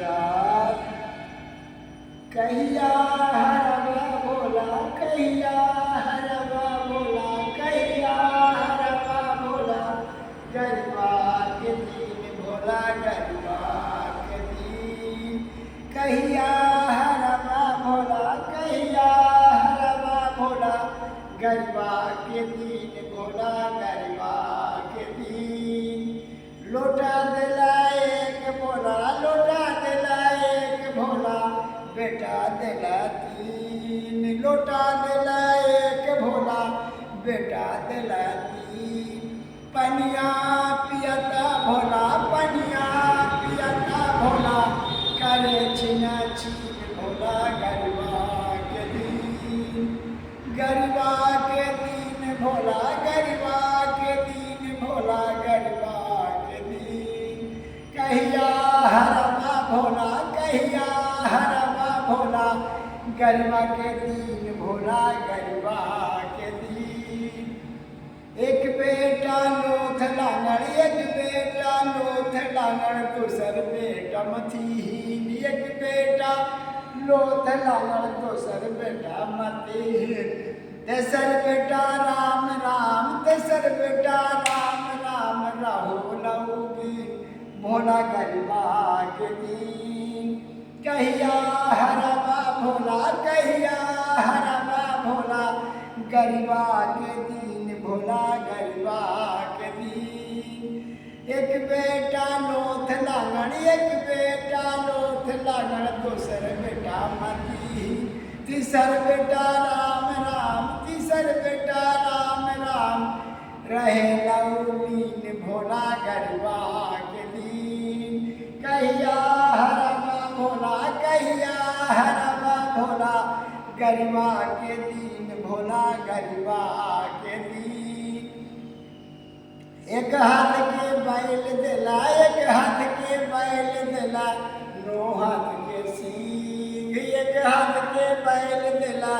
रात कहिया हरवा भोला कहिया हरवा भोला कहिया हरवा भोला गरबा के दिन भोला गरबा के दिन कहिया हरवा भोला कहिया हरवा भोला गरबा के दिन भोला गरबा के दिन लोटा दिला एक भोला लोटा दिला एक भोला बेटा दिला तीन लोटा दिला एक भोला बेटा दिला तीन पनिया पियता भोला पनिया पियता भोला करे छिना छीन भोला गरबा के दिन गरबा के दिन भोला गरबा के दिन भोला गरबा के दिन कहिया हरवा भोला कहिया हरवा भोला गरबा के दिन भोला गरबा के दिन एक बेटा लोथ लांगड़ एक बेटा लोथ लांगड़ दूसर बेटा मथीन एक बेटा लोथ लांगड़ दूसर बेटा मथीन तेसर बेटा राम राम तेसर बेटा राम राम रहो लऊगी भोला गरबा के दिन कहिया हरवा भोला कहिया हरवा भोला गरबा के दिन भोला गरबा के दिन एक बेटा लोथ लांगड़ एक बेटा लोथ लांगड़ दूसर बेटा मती तीसर बेटा राम राम तीसर बेटा राम राम रहे लौलीन भोला गरबा के दिन कहिया हरवा भोला कहिया हरवा भोला गरबा के दिन भोला गरबा के दिन एक हाथ के बैल दिला एक हाथ के बैल दिला नो हाथ के सींग एक हाथ के बैल दिला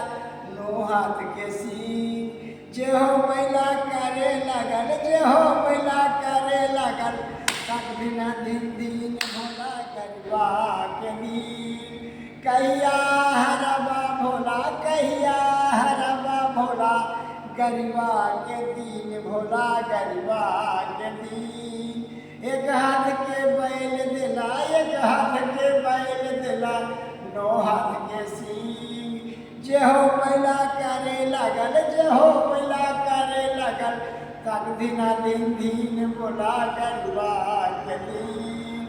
नो हाथ के सींग जेहो बैला करे लगल जेहो बैला करे लगल तक बिना दिन दिन भोला गरबा के दिन कहिया हरवा भोला कहिया हरवा भोला गरबा के दिन भोला गरबा के दिन एक हाथ के बैल दिला एक हाथ के बैल दिला नो हाथ के सींग जेहो बैला करे लगल जेहो बैला करे लगल तक दिना दिन दिन भोला गरबा के दिन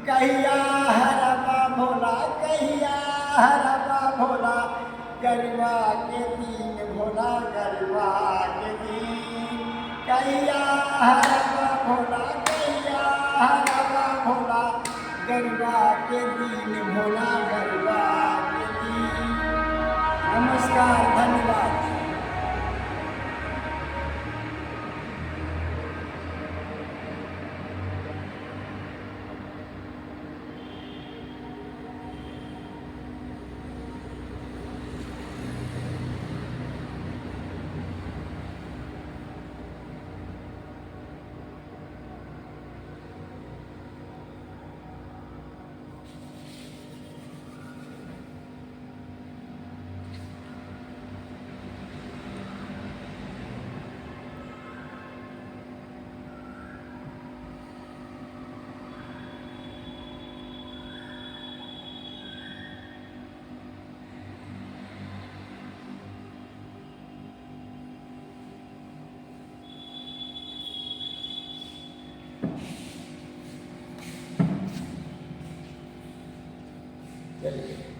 कहिया हरवा भोला कहिया हरवा भोला गरबा के दिन भोला गरबा के दिन कहिया हरवा भोला कहिया हरवा भोला गरबा के दिन भोला गरबा के दिन नमस्कार धन्यवाद। चलिए।